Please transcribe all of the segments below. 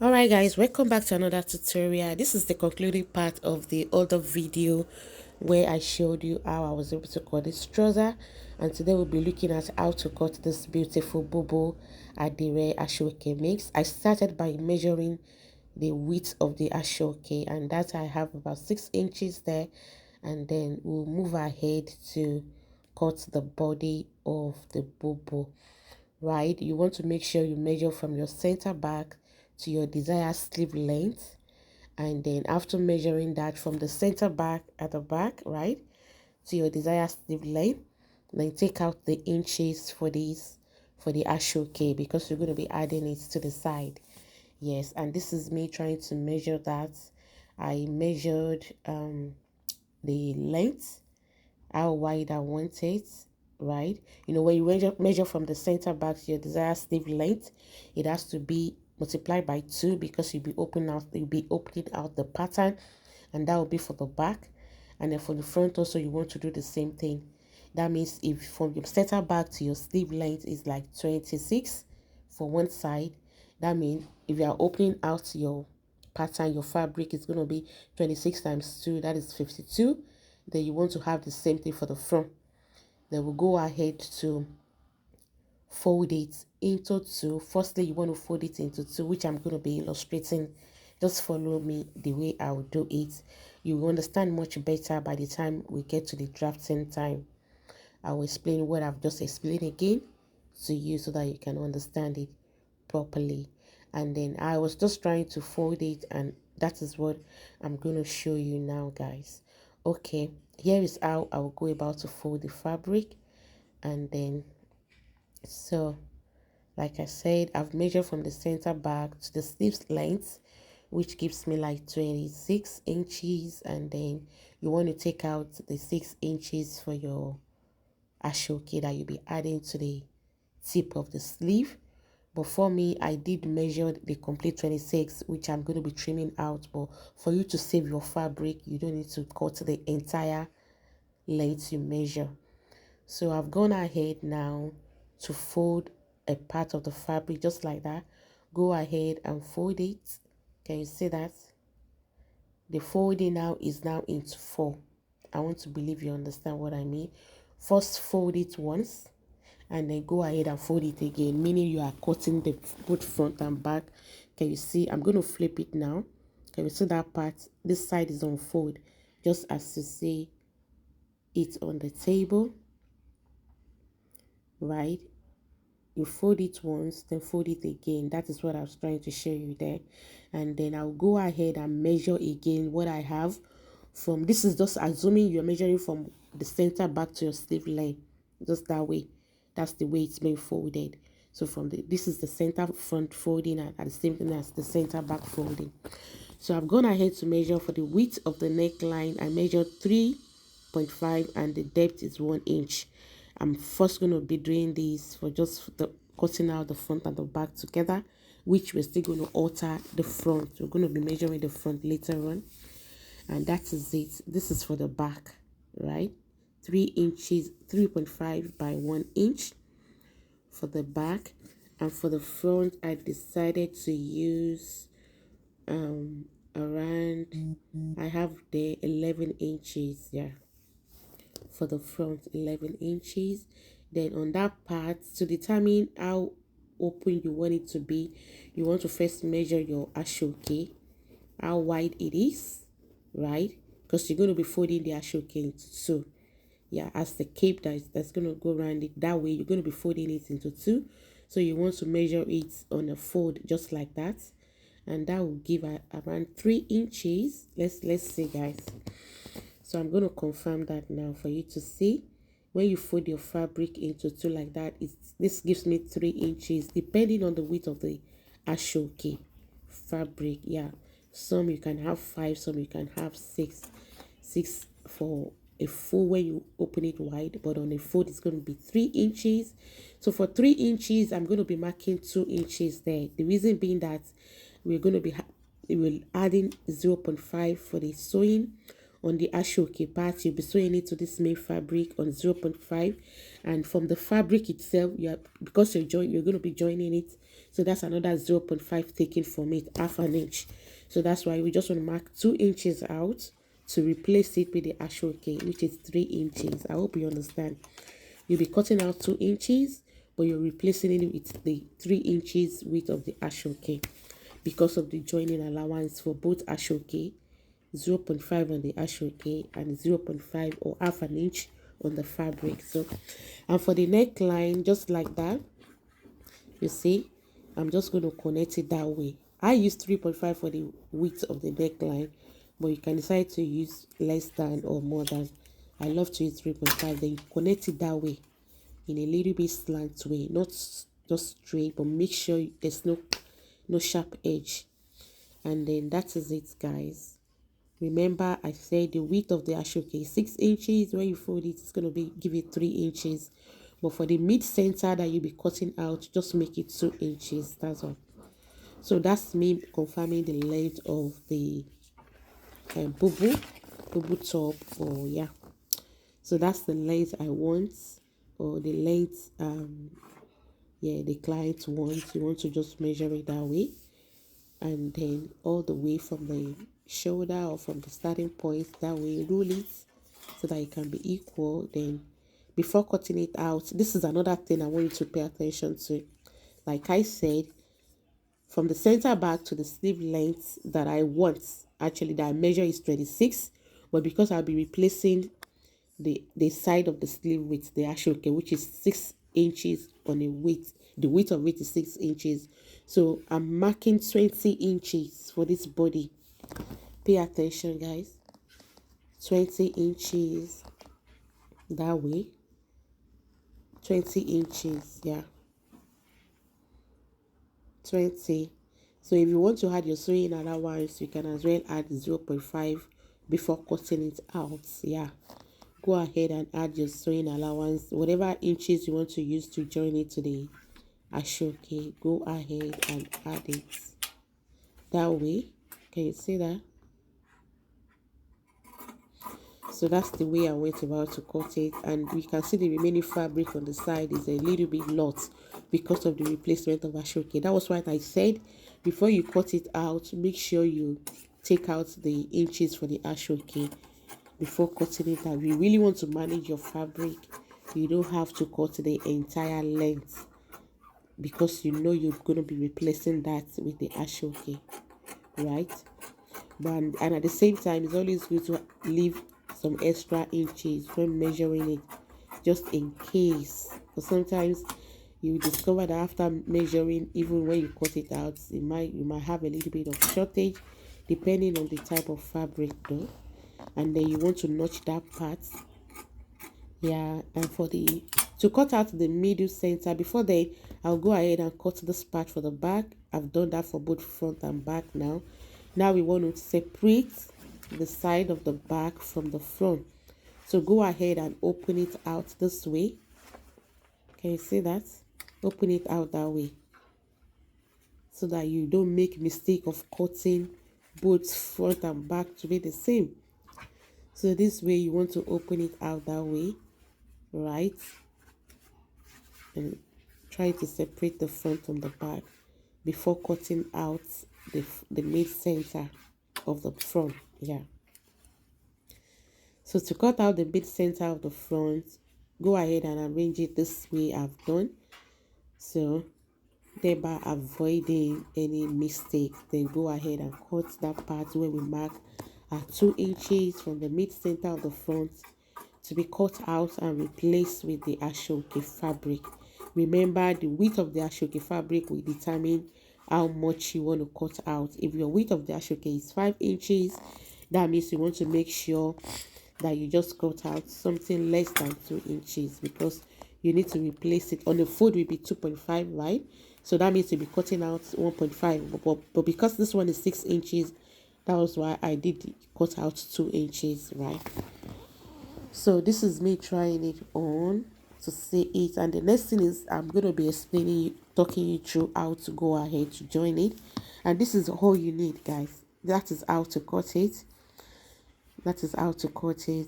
Alright guys, welcome back to another tutorial. This is the concluding part of the other video where I showed you how I was able to cut this trouser, and today we'll be looking at how to cut this beautiful Bubu Adire Aso-oke mix. I started by measuring the width of the Aso-oke, and that I have about 6 inches there, and then we'll move ahead to cut the body of the Bubu. Right, you want to make sure you measure from your center back to your desired sleeve length, and then after measuring that from the center back at the back, right, to your desired sleeve length, then take out the inches for these for the Aso-oke, because you're going to be adding it to the side. Yes, and this is me trying to measure that. I measured the length, how wide I want it, right? You know, when you measure from the center back to your desired sleeve length, it has to be multiplied by 2, because you'll be opening out the pattern, and that will be for the back. And then for the front also, you want to do the same thing. That means if from your center back to your sleeve length is like 26 for one side, that means if you are opening out your pattern, your fabric is going to be 26 times 2, that is 52. Then you want to have the same thing for the front. Then we'll go ahead to fold it into 2. Firstly, you want to fold it into 2, which I'm going to be illustrating. Just follow me the way I'll do it. You will understand much better by the time we get to the drafting time. I will explain what I've just explained again to you so that you can understand it properly. And then I was just trying to fold it, and that is what I'm going to show you now, guys. Okay, here is how I will go about to fold the fabric. And then, so like I said, I've measured from the center back to the sleeves length, which gives me like 26 inches. And then you want to take out the 6 inches for your Aso-oke that you'll be adding to the tip of the sleeve. But for me, I did measure the complete 26, which I'm going to be trimming out. But for you to save your fabric, you don't need to cut the entire length you measure. So I've gone ahead now to fold a part of the fabric just like that. Go ahead and fold it. Can you see that? The folding now is now into 4. I want to believe you understand what I mean. First fold it once, and then go ahead and fold it again, meaning you are cutting the both front and back. Can you see? I'm going to flip it now. Can you see that part? This side is on fold, just as you see it on the table, right? You fold it once, then fold it again. That is what I was trying to show you there. And then I'll go ahead and measure again what I have from, this is just assuming you're measuring from the center back to your sleeve line, just that way. That's the way it's been folded. So from this is the center front folding, and at the same time as the center back folding. So I've gone ahead to measure for the width of the neckline. I measured 3.5, and the depth is 1 inch. I'm first going to be doing this for just the cutting out the front and the back together, which we're still going to alter the front. We're going to be measuring the front later on, and that is it. This is for the back, right? 3 inches, 3.5 by 1 inch for the back. And for the front, I decided to use around, I have the 11 inches, yeah, for the front, 11 inches. Then on that part, to determine how open you want it to be, you want to first measure your Aso-oke, how wide it is, right? Because you're going to be folding the Aso-oke into 2. Yeah, as the cape that's going to go around it, that way you're going to be folding it into 2. So you want to measure it on a fold just like that, and that will give around 3 inches. Let's see, guys. So I'm going to confirm that now for you to see. When you fold your fabric into 2 like that, this gives me 3 inches depending on the width of the Aso-oke fabric. Yeah, some you can have 5, some you can have 6 for a fold when you open it wide, but on a fold it's going to be 3 inches. So for 3 inches, I'm going to be marking 2 inches there. The reason being that we're going to be adding 0.5 for the sewing on the Aso-oke part. You'll be sewing it to this main fabric on 0.5, and from the fabric itself, because you're going to be joining it So that's another 0.5 taken from it, half an inch. So that's why we just want to mark 2 inches out to replace it with the Aso-oke, which is 3 inches. I hope you understand. You'll be cutting out 2 inches, but you're replacing it with the 3 inches width of the Aso-oke because of the joining allowance for both Aso-oke, 0.5 on the Aso-oke and 0.5 or half an inch on the fabric. So, and for the neckline, just like that, you see, I'm just going to connect it that way. I use 3.5 for the width of the neckline, but you can decide to use less than or more than. I love to use 3.5. Then you connect it that way in a little bit slant way, not just straight, but make sure there's no sharp edge. And then that is it, guys. Remember, I said the width of the Aso-oke is 6 inches. When you fold it, it's going to be give it 3 inches. But for the mid center that you'll be cutting out, just make it 2 inches. That's all. So that's me confirming the length of the bubu top. Or yeah, so that's the length I want, or the length yeah, the client wants. You want to just measure it that way, and then all the way from the shoulder or from the starting point, that way rule it so that it can be equal. Then before cutting it out, this is another thing I want you to pay attention to. Like I said, from the center back to the sleeve length that I want, actually that measure is 26, but because I'll be replacing the side of the sleeve with the Aso-oke, which is 6 inches on a width, the width of it is 6 inches. So I'm marking 20 inches for this body. Pay attention, guys. 20 inches that way. 20 inches, yeah. 20. So if you want to add your sewing allowance, you can as well add 0.5 before cutting it out. Yeah, go ahead and add your sewing allowance, whatever inches you want to use to join it to the Aso-oke. Go ahead and add it that way. Can you see that? So that's the way I went about to cut it, and we can see the remaining fabric on the side is a little bit lot because of the replacement of Aso-oke. That was what I said. Before you cut it out, make sure you take out the inches for the Aso-oke before cutting it out. If you really want to manage your fabric, you don't have to cut the entire length, because you know you're going to be replacing that with the Aso-oke, right? And at the same time, it's always good to leave some extra inches when measuring it, just in case, because sometimes you discover that after measuring, even when you cut it out, you might have a little bit of shortage depending on the type of fabric though, and then you want to notch that part. Yeah, and for the to cut out the middle center, before then I'll go ahead and cut this part for the back. I've done that for both front and back. Now we want to separate the side of the back from the front. So go ahead and open it out this way. Can you see that? Open it out that way, so that you don't make mistake of cutting both front and back to be the same. So this way you want to open it out that way, right? And try to separate the front from the back before cutting out the mid center of the front. Yeah, so to cut out the mid center of the front, go ahead and arrange it this way I've done, so thereby avoiding any mistake. Then go ahead and cut that part where we mark at 2 inches from the mid center of the front to be cut out and replaced with the Aso-oke fabric. Remember, the width of the Aso-oke fabric will determine how much you want to cut out. If your width of the Aso-oke is 5 inches, that means you want to make sure that you just cut out something less than 2 inches, because you need to replace it. On the fold will be 2.5, right? So that means you'll be cutting out 1.5. But because this one is 6 inches, that was why I did cut out 2 inches, right? So this is me trying it on to see it, and the next thing is I'm going to be talking you through how to go ahead to join it. And this is all you need, guys. That is how to cut it.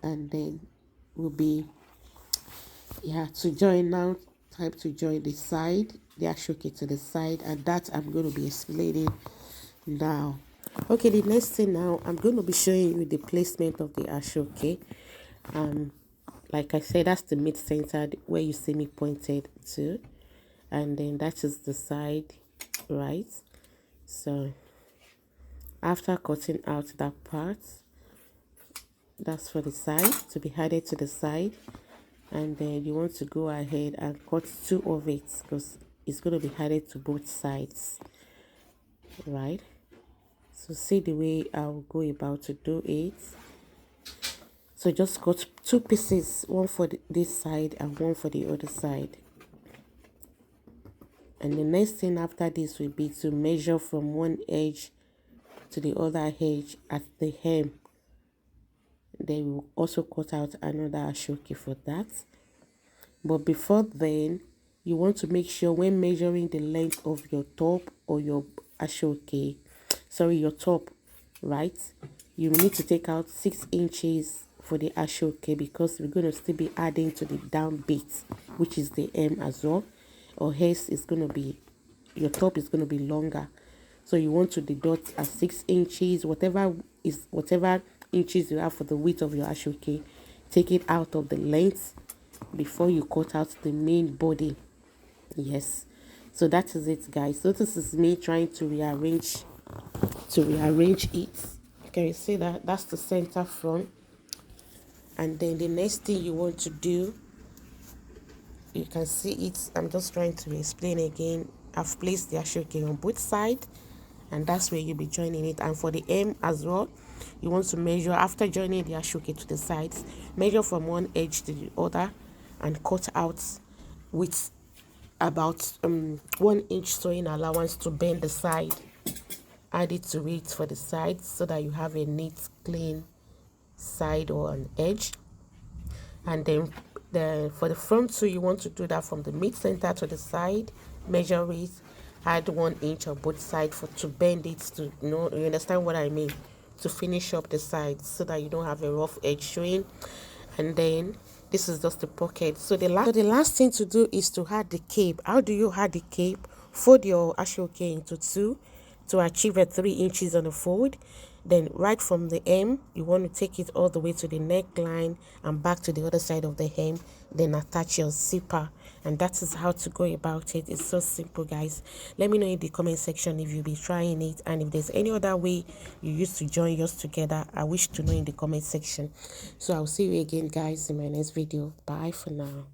And then we'll be to join now. Time to join the side, the Aso-oke to the side, and that I'm going to be explaining now. Okay, the next thing now, I'm going to be showing you the placement of the Aso-oke. Like I said, that's the mid-center where you see me pointed to, and then that is the side, right? So after cutting out that part, that's for the side to be added to the side, and then you want to go ahead and cut 2 of it because it's going to be added to both sides, right? So see the way I'll go about to do it. So just cut 2 pieces, one for this side and one for the other side. And the next thing after this will be to measure from one edge to the other edge at the hem. Then we'll also cut out another Aso-oke for that. But before then, you want to make sure when measuring the length of your top or your Aso-oke, sorry, your top, right? You need to take out 6 inches for the Aso-oke because we're going to still be adding to the down bit, which is the hem as well. Or else it's going to be, your top is going to be longer. So you want to deduct at 6 inches, whatever inches you have for the width of your Aso-oke, take it out of the length before you cut out the main body. Yes, so that is it, guys. So this is me trying to rearrange it. Can you see that? That's the center front. And then the next thing you want to do, you can see it. I'm just trying to explain again. I've placed the Aso-oke on both sides, and that's where you'll be joining it. And for the hem as well, you want to measure after joining the Aso-oke to the sides, measure from one edge to the other and cut out with about 1 inch sewing allowance to bend the side. Add it to it for the sides so that you have a neat, clean side or an edge. And then for the front too, you want to do that from the mid-center to the side, measure it, add 1 inch on both sides to bend it to, you understand what I mean, to finish up the sides so that you don't have a rough edge showing. And then this is just the pocket. So the last thing to do is to add the cape. How do you add the cape? Fold your Aso-oke into 2 to achieve a 3 inches on the fold. Then right from the hem, you want to take it all the way to the neckline and back to the other side of the hem. Then attach your zipper, and that is how to go about it. It's so simple, guys. Let me know in the comment section if you'll be trying it, and if there's any other way you used to join yours together. I wish to know in the comment section. So I'll see you again, guys, in my next video. Bye for now.